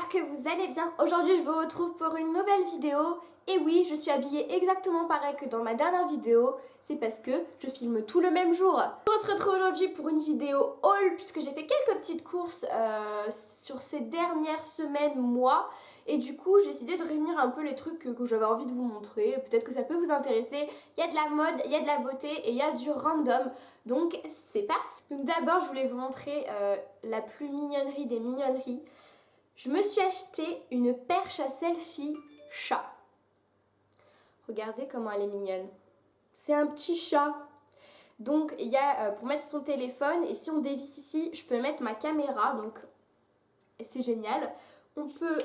j'espère que vous allez bien. Aujourd'hui je vous retrouve pour une nouvelle vidéo. Et oui, je suis habillée exactement pareil que dans ma dernière vidéo. C'est parce que je filme tout le même jour. On se retrouve aujourd'hui pour une vidéo haul puisque j'ai fait quelques petites courses sur ces dernières semaines, mois. Et du coup j'ai décidé de réunir un peu les trucs que j'avais envie de vous montrer. Peut-être que ça peut vous intéresser. Il y a de la mode, il y a de la beauté et il y a du random. Donc c'est parti. Donc d'abord je voulais vous montrer la plus mignonnerie des mignonneries. Je me suis acheté une perche à selfie chat. Regardez comment elle est mignonne. C'est un petit chat. Donc il y a pour mettre son téléphone et si on dévisse ici, je peux mettre ma caméra. Donc c'est génial. On peut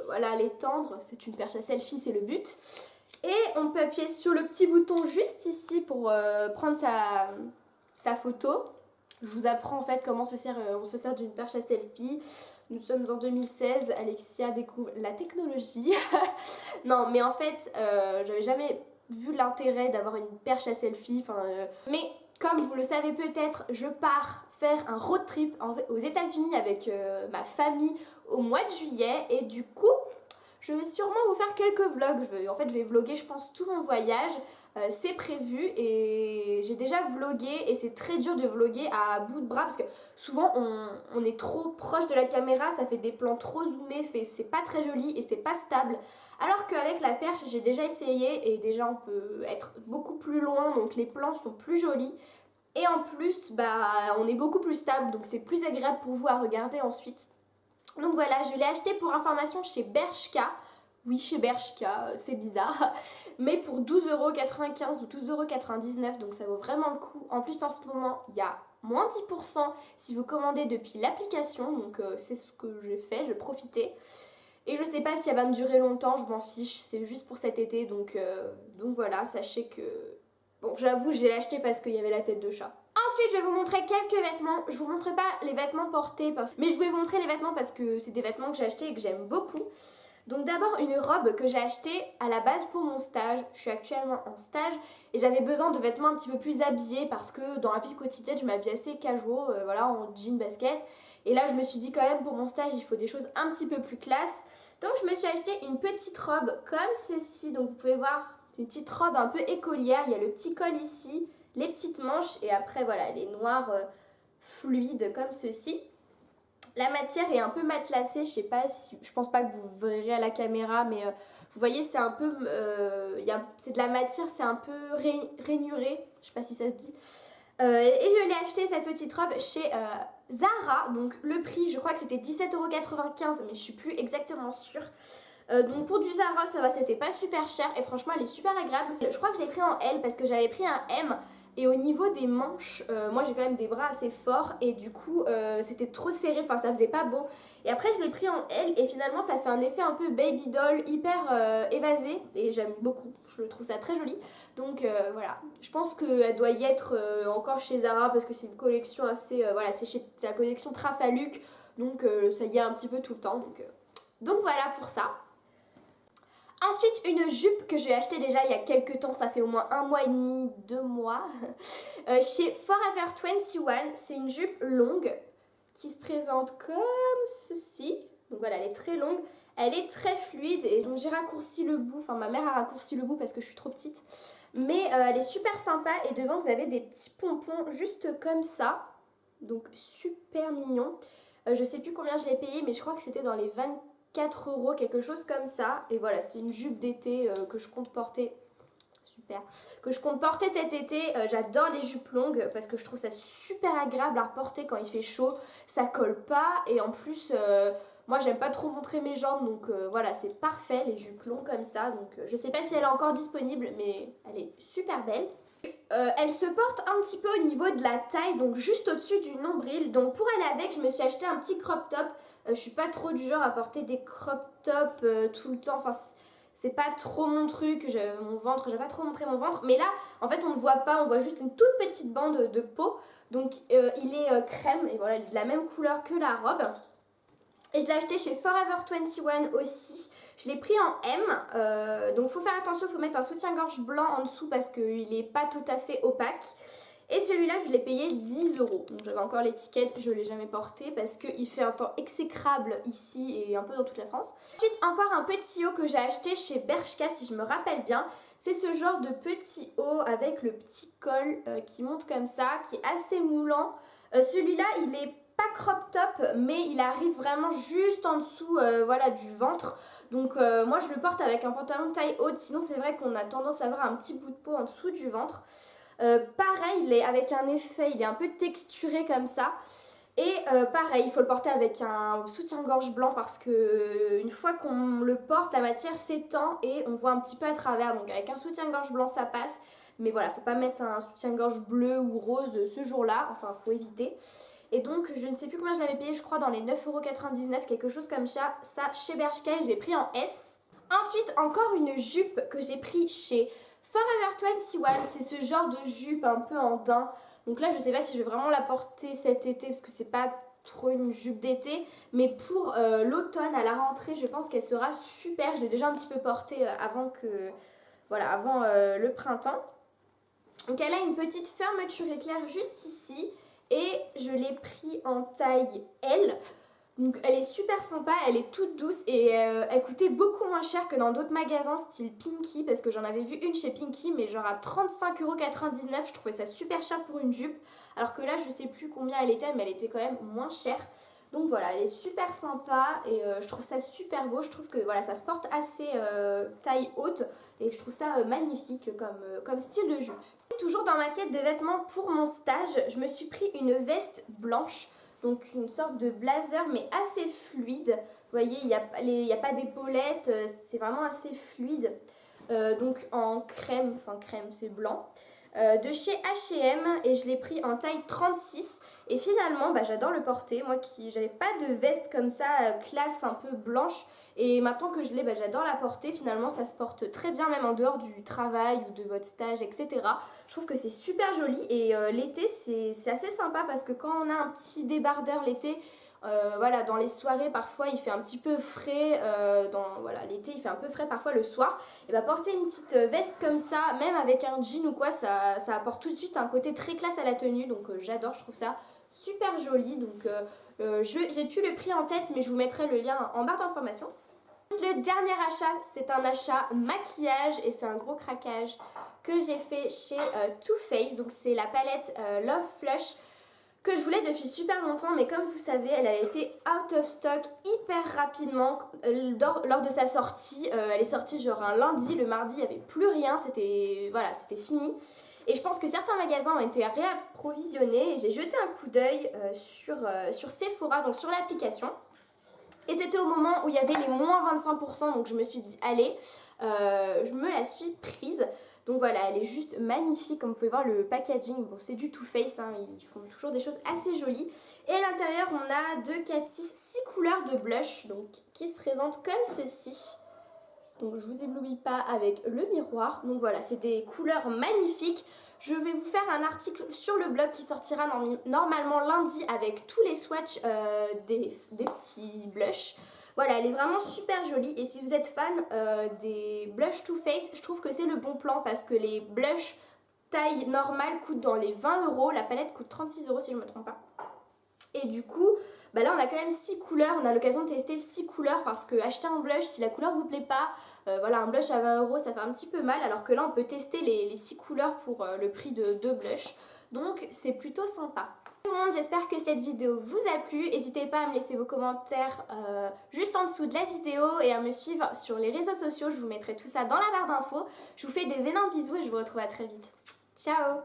voilà, l'étendre. C'est une perche à selfie, c'est le but. Et on peut appuyer sur le petit bouton juste ici pour prendre sa photo. Je vous apprends en fait comment on se sert d'une perche à selfie. Nous sommes en 2016, Alexia découvre la technologie. Non mais en fait, j'avais jamais vu l'intérêt d'avoir une perche à selfie. Mais comme vous le savez peut-être, je pars faire un road trip aux États-Unis avec ma famille au mois de juillet. Et du coup, je vais sûrement vous faire quelques vlogs. Je vais vlogger je pense tout mon voyage. C'est prévu et j'ai déjà vlogué et c'est très dur de vlogger à bout de bras parce que souvent on est trop proche de la caméra, ça fait des plans trop zoomés, c'est pas très joli et c'est pas stable. Alors qu'avec la perche j'ai déjà essayé et déjà on peut être beaucoup plus loin donc les plans sont plus jolis. Et en plus on est beaucoup plus stable donc c'est plus agréable pour vous à regarder ensuite. Donc voilà, je l'ai acheté pour information chez Bershka. Oui, chez Bershka, c'est bizarre. Mais pour 12,95€ ou 12,99€, donc ça vaut vraiment le coup. En plus, en ce moment, il y a moins 10% si vous commandez depuis l'application. Donc c'est ce que j'ai fait, j'ai profité. Et je sais pas si elle va me durer longtemps, je m'en fiche. C'est juste pour cet été, donc voilà, sachez que... Bon, j'avoue, j'ai acheté parce qu'il y avait la tête de chat. Ensuite, je vais vous montrer quelques vêtements. Je vous montrerai pas les vêtements portés, mais je vais vous montrer les vêtements parce que c'est des vêtements que j'ai achetés et que j'aime beaucoup. Donc d'abord une robe que j'ai achetée à la base pour mon stage. Je suis actuellement en stage et j'avais besoin de vêtements un petit peu plus habillés parce que dans la vie quotidienne, je m'habille assez casual, voilà, en jean basket. Et là, je me suis dit quand même pour mon stage, il faut des choses un petit peu plus classe. Donc je me suis acheté une petite robe comme ceci. Donc vous pouvez voir, c'est une petite robe un peu écolière. Il y a le petit col ici, les petites manches et après voilà, elle est noire fluide comme ceci. La matière est un peu matelassée, je pense pas que vous verrez à la caméra, mais vous voyez c'est un peu, c'est de la matière, c'est un peu rainuré, je sais pas si ça se dit. Et je l'ai acheté cette petite robe chez Zara, donc le prix je crois que c'était 17,95€, mais je suis plus exactement sûre. Donc pour du Zara ça va, c'était pas super cher et franchement elle est super agréable. Je crois que je l'ai pris en L parce que j'avais pris un M. Et au niveau des manches, moi j'ai quand même des bras assez forts et du coup c'était trop serré, enfin ça faisait pas beau. Et après je l'ai pris en L et finalement ça fait un effet un peu baby doll, hyper évasé et j'aime beaucoup, je trouve ça très joli. Donc voilà, je pense qu'elle doit y être encore chez Zara parce que c'est une collection assez, voilà c'est la collection Trafaluc, donc ça y est un petit peu tout le temps. Donc voilà pour ça. Ensuite, une jupe que j'ai achetée déjà il y a quelques temps, ça fait au moins 1 mois et demi, 2 mois, chez Forever 21. C'est une jupe longue qui se présente comme ceci. Donc voilà, elle est très longue, elle est très fluide et donc j'ai raccourci le bout, enfin ma mère a raccourci le bout parce que je suis trop petite. Mais elle est super sympa et devant vous avez des petits pompons juste comme ça, donc super mignon. Je sais plus combien je l'ai payé mais je crois que c'était dans les 24€, quelque chose comme ça. Et voilà, c'est une jupe d'été que je compte porter. Super. Que je compte porter cet été. J'adore les jupes longues parce que je trouve ça super agréable à porter quand il fait chaud. Ça colle pas et en plus, moi j'aime pas trop montrer mes jambes donc voilà, c'est parfait les jupes longues comme ça. Donc je sais pas si elle est encore disponible mais elle est super belle. Elle se porte un petit peu au niveau de la taille, donc juste au-dessus du nombril. Donc pour aller avec, je me suis acheté un petit crop top. Je suis pas trop du genre à porter des crop tops tout le temps. Enfin, c'est pas trop mon truc. Mon ventre, j'ai pas trop montré mon ventre. Mais là, en fait, on ne voit pas. On voit juste une toute petite bande de peau. Donc il est crème et voilà, il est de la même couleur que la robe. Et je l'ai acheté chez Forever 21 aussi. Je l'ai pris en M. Donc il faut faire attention, il faut mettre un soutien-gorge blanc en dessous parce qu'il n'est pas tout à fait opaque. Et celui-là, je l'ai payé 10 euros. Donc j'avais encore l'étiquette, je ne l'ai jamais porté parce qu'il fait un temps exécrable ici et un peu dans toute la France. Ensuite, encore un petit haut que j'ai acheté chez Bershka, si je me rappelle bien. C'est ce genre de petit haut avec le petit col qui monte comme ça, qui est assez moulant. Celui-là, il est pas crop top, mais il arrive vraiment juste en dessous voilà, du ventre. Donc moi, je le porte avec un pantalon de taille haute. Sinon, c'est vrai qu'on a tendance à avoir un petit bout de peau en dessous du ventre. Pareil, il est avec un effet, il est un peu texturé comme ça. Et pareil, il faut le porter avec un soutien-gorge blanc parce que une fois qu'on le porte, la matière s'étend et on voit un petit peu à travers. Donc avec un soutien-gorge blanc, ça passe. Mais voilà, faut pas mettre un soutien-gorge bleu ou rose ce jour-là. Enfin, faut éviter. Et donc, je ne sais plus combien je l'avais payé, je crois dans les 9,99 €, quelque chose comme ça chez Bershka. Je l'ai pris en S. Ensuite, encore une jupe que j'ai pris chez Forever 21, c'est ce genre de jupe un peu en daim. Donc là, je sais pas si je vais vraiment la porter cet été parce que c'est pas trop une jupe d'été. Mais pour l'automne, à la rentrée, je pense qu'elle sera super. Je l'ai déjà un petit peu portée avant le printemps. Donc elle a une petite fermeture éclair juste ici. Et je l'ai pris en taille L. Donc elle est super sympa, elle est toute douce et elle coûtait beaucoup moins cher que dans d'autres magasins style Pinky parce que j'en avais vu une chez Pinky mais genre à 35,99 €, je trouvais ça super cher pour une jupe alors que là je sais plus combien elle était mais elle était quand même moins chère. Donc voilà, elle est super sympa et je trouve ça super beau, je trouve que voilà ça se porte assez taille haute et je trouve ça magnifique comme style de jupe. Toujours dans ma quête de vêtements pour mon stage, je me suis pris une veste blanche. Donc une sorte de blazer mais assez fluide. Vous voyez, il n'y a pas d'épaulettes, c'est vraiment assez fluide. Donc en crème, enfin crème c'est blanc. De chez H&M et je l'ai pris en taille 36. Et finalement, j'adore le porter. Moi qui j'avais pas de veste comme ça, classe un peu blanche. Et maintenant que je l'ai, j'adore la porter. Finalement, ça se porte très bien même en dehors du travail ou de votre stage, etc. Je trouve que c'est super joli. Et l'été, c'est assez sympa parce que quand on a un petit débardeur l'été, voilà, dans les soirées parfois il fait un petit peu frais, l'été il fait un peu frais parfois le soir, et porter une petite veste comme ça, même avec un jean ou quoi, ça apporte tout de suite un côté très classe à la tenue, donc j'adore, je trouve ça super joli. Donc j'ai plus le prix en tête mais je vous mettrai le lien en barre d'information. Le dernier achat, c'est un achat maquillage et c'est un gros craquage que j'ai fait chez Too Faced. Donc c'est la palette Love Flush que je voulais depuis super longtemps, mais comme vous savez, elle a été out of stock hyper rapidement lors de sa sortie. Elle est sortie genre un lundi, le mardi il n'y avait plus rien, c'était fini. Et je pense que certains magasins ont été réapprovisionnés et j'ai jeté un coup d'œil sur Sephora, donc sur l'application. Et c'était au moment où il y avait les moins 25%, donc je me suis dit allez, je me la suis prise. Donc voilà, elle est juste magnifique, comme vous pouvez voir le packaging, bon c'est du Too Faced, hein, ils font toujours des choses assez jolies. Et à l'intérieur on a 2, 4, 6 couleurs de blush donc, qui se présentent comme ceci. Donc je vous éblouis pas avec le miroir, donc voilà c'est des couleurs magnifiques. Je vais vous faire un article sur le blog qui sortira normalement lundi avec tous les swatchs des petits blushs. Voilà, elle est vraiment super jolie et si vous êtes fan des blushs Too Faced, je trouve que c'est le bon plan parce que les blushs taille normale coûtent dans les 20 €, la palette coûte 36 € si je ne me trompe pas. Et du coup, là on a quand même 6 couleurs, on a l'occasion de tester 6 couleurs parce que acheter un blush, si la couleur vous plaît pas, voilà, un blush à 20 € ça fait un petit peu mal, alors que là on peut tester les 6 couleurs pour le prix de 2 blushs. Donc c'est plutôt sympa. Tout le monde, j'espère que cette vidéo vous a plu. N'hésitez pas à me laisser vos commentaires juste en dessous de la vidéo et à me suivre sur les réseaux sociaux. Je vous mettrai tout ça dans la barre d'infos. Je vous fais des énormes bisous et je vous retrouve à très vite. Ciao!